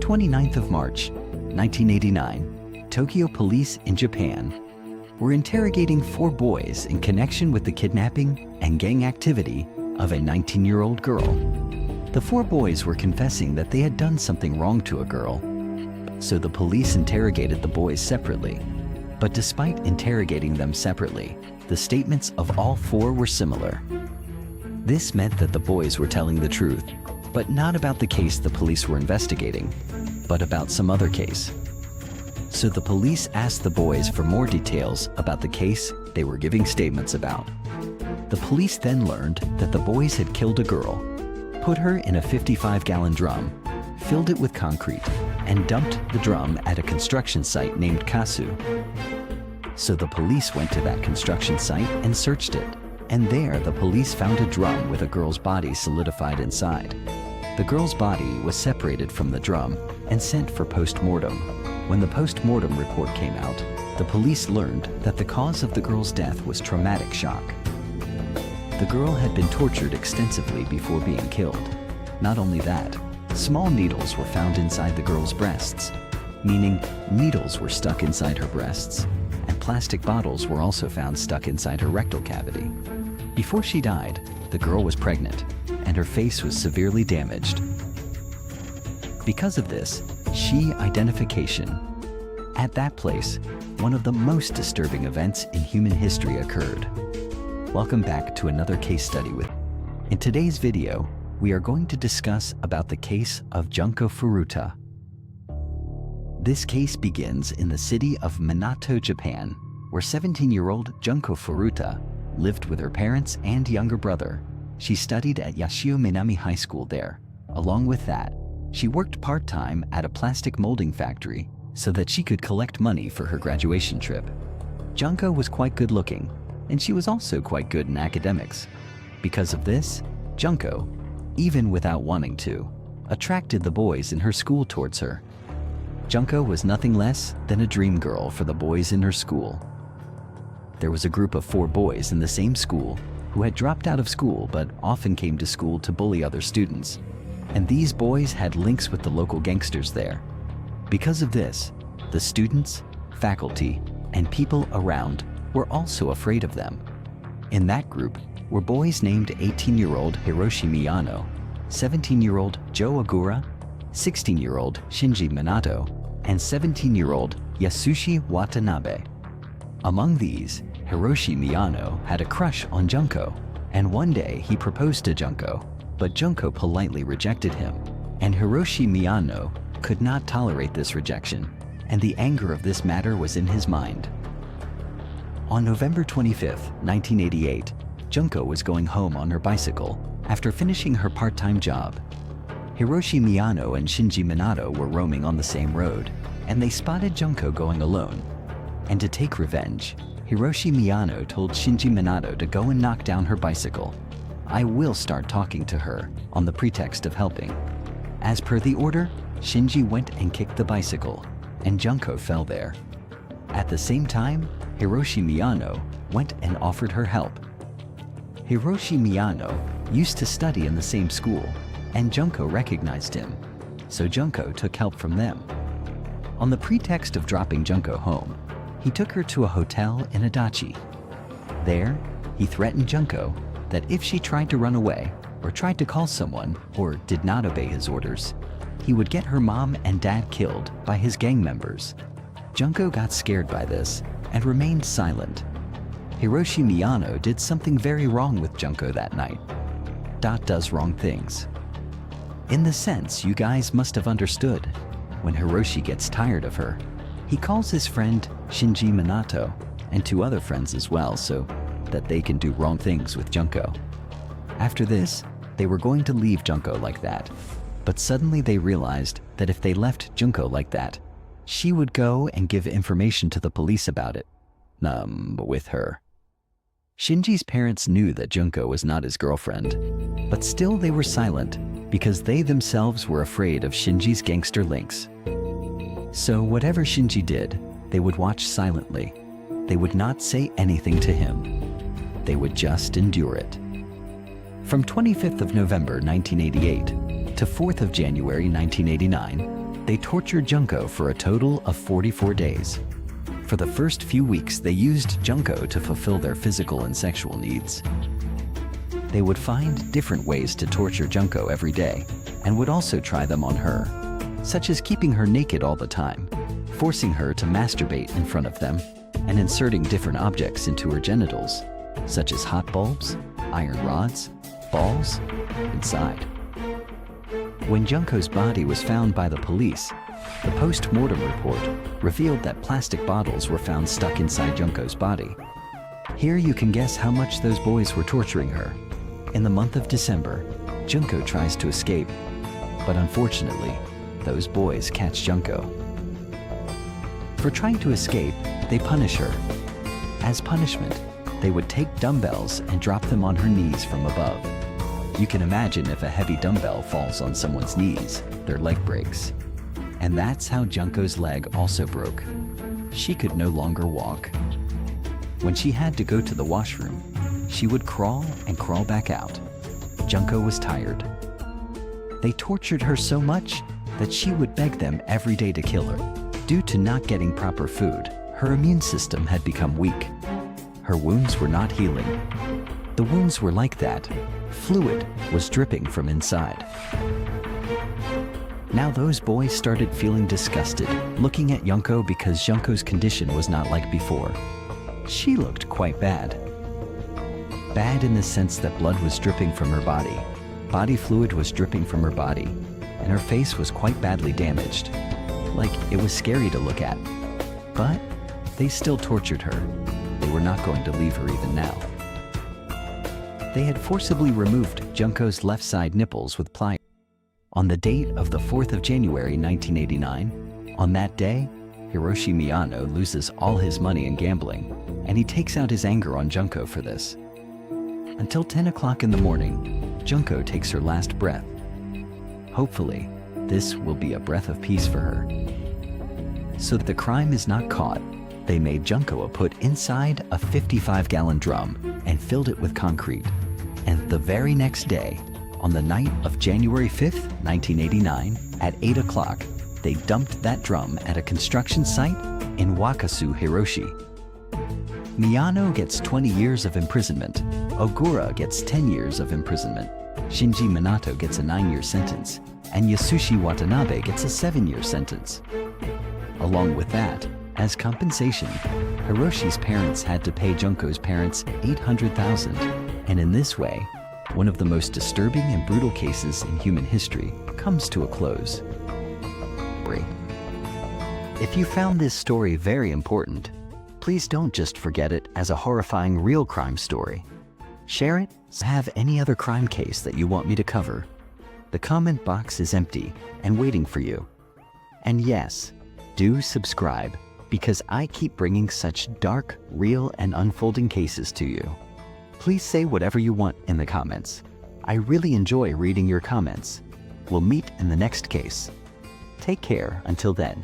29th of March, 1989, Tokyo police in Japan were interrogating 4 boys in connection with the kidnapping and gang activity of a 19-year-old girl. The 4 boys were confessing that they had done something wrong to a girl, so the police interrogated the boys separately. But despite interrogating them separately, the statements of all 4 were similar. This meant that the boys were telling the truth, but not about the case the police were investigating, but about some other case. So the police asked the boys for more details about the case they were giving statements about. The police then learned that the boys had killed a girl, put her in a 55-gallon drum, filled it with concrete, and dumped the drum at a construction site named Kasu. So the police went to that construction site and searched it, and there the police found a drum with a girl's body solidified inside. The girl's body was separated from the drum and sent for post-mortem. When the post-mortem report came out, the police learned that the cause of the girl's death was traumatic shock. The girl had been tortured extensively before being killed. Not only that, small needles were found inside the girl's breasts, meaning needles were stuck inside her breasts, and plastic bottles were also found stuck inside her rectal cavity. Before she died, the girl was pregnant, and her face was severely damaged. Because of this, she identification. At that place, one of the most disturbing events in human history occurred. Welcome back to another case study with. In today's video, we are going to discuss about the case of Junko Furuta. This case begins in the city of Misato, Japan, where 17-year-old Junko Furuta lived with her parents and younger brother. She studied at Yashio Minami High School there. Along with that, she worked part-time at a plastic molding factory so that she could collect money for her graduation trip. Junko was quite good-looking, and she was also quite good in academics. Because of this, Junko, even without wanting to, attracted the boys in her school towards her. Junko was nothing less than a dream girl for the boys in her school. There was a group of 4 boys in the same school who had dropped out of school but often came to school to bully other students. And these boys had links with the local gangsters there. Because of this, the students, faculty, and people around were also afraid of them. In that group were boys named 18-year-old Hiroshi Miyano, 17-year-old Joe Agura, 16-year-old Shinji Minato, and 17-year-old Yasushi Watanabe. Among these, Hiroshi Miyano had a crush on Junko, and one day he proposed to Junko, but Junko politely rejected him, and Hiroshi Miyano could not tolerate this rejection, and the anger of this matter was in his mind. On November 25, 1988, Junko was going home on her bicycle after finishing her part-time job. Hiroshi Miyano and Shinji Minato were roaming on the same road, and they spotted Junko going alone. And to take revenge, Hiroshi Miyano told Shinji Minato to go and knock down her bicycle. I will start talking to her on the pretext of helping. As per the order, Shinji went and kicked the bicycle, and Junko fell there. At the same time, Hiroshi Miyano went and offered her help. Hiroshi Miyano used to study in the same school, and Junko recognized him, so Junko took help from them. On the pretext of dropping Junko home, he took her to a hotel in Adachi. There, he threatened Junko that if she tried to run away or tried to call someone or did not obey his orders, he would get her mom and dad killed by his gang members. Junko got scared by this and remained silent. Hiroshi Miyano did something very wrong with Junko that night. Does wrong things. In the sense you guys must have understood, when Hiroshi gets tired of her, he calls his friend Shinji Minato and 2 other friends as well so that they can do wrong things with Junko. After this, they were going to leave Junko like that, but suddenly they realized that if they left Junko like that, she would go and give information to the police about it. With her. Shinji's parents knew that Junko was not his girlfriend, but still they were silent because they themselves were afraid of Shinji's gangster links. So whatever Shinji did, they would watch silently. They would not say anything to him. They would just endure it. From 25th of November 1988 to 4th of January 1989, They tortured Junko for a total of 44 days. For the first few weeks, they used Junko to fulfill their physical and sexual needs. They would find different ways to torture Junko every day and would also try them on her, such as keeping her naked all the time, forcing her to masturbate in front of them, and inserting different objects into her genitals, such as hot bulbs, iron rods, balls, inside. When Junko's body was found by the police, the post-mortem report revealed that plastic bottles were found stuck inside Junko's body. Here you can guess how much those boys were torturing her. In the month of December, Junko tries to escape, but unfortunately, those boys catch Junko. For trying to escape, they punish her. As punishment, they would take dumbbells and drop them on her knees from above. You can imagine if a heavy dumbbell falls on someone's knees, their leg breaks. And that's how Junko's leg also broke. She could no longer walk. When she had to go to the washroom, she would crawl and crawl back out. Junko was tired. They tortured her so much that she would beg them every day to kill her. Due to not getting proper food, her immune system had become weak. Her wounds were not healing. The wounds were like that. Fluid was dripping from inside. Now those boys started feeling disgusted, looking at Junko because Junko's condition was not like before. She looked quite bad. Bad in the sense that blood was dripping from her body, body fluid was dripping from her body, and her face was quite badly damaged. Like it was scary to look at. But they still tortured her. They were not going to leave her even now. They had forcibly removed Junko's left side nipples with pliers. On the date of the 4th of January 1989, on that day, Hiroshi Miyano loses all his money in gambling, and he takes out his anger on Junko for this. Until 10 o'clock in the morning, Junko takes her last breath. Hopefully, this will be a breath of peace for her. So that the crime is not caught, they made Junko put inside a 55-gallon drum and filled it with concrete. And the very next day, on the night of January 5th, 1989, at 8 o'clock, they dumped that drum at a construction site in Wakasu, Hiroshi. Miyano gets 20 years of imprisonment, Ogura gets 10 years of imprisonment, Shinji Minato gets a 9-year sentence, and Yasushi Watanabe gets a 7-year sentence. Along with that, as compensation, Hiroshi's parents had to pay Junko's parents $800,000, and in this way, one of the most disturbing and brutal cases in human history comes to a close. If you found this story very important, please don't just forget it as a horrifying real crime story. Share it. Have any other crime case that you want me to cover? The comment box is empty and waiting for you. And yes, do subscribe because I keep bringing such dark, real, and unfolding cases to you. Please say whatever you want in the comments. I really enjoy reading your comments. We'll meet in the next case. Take care until then.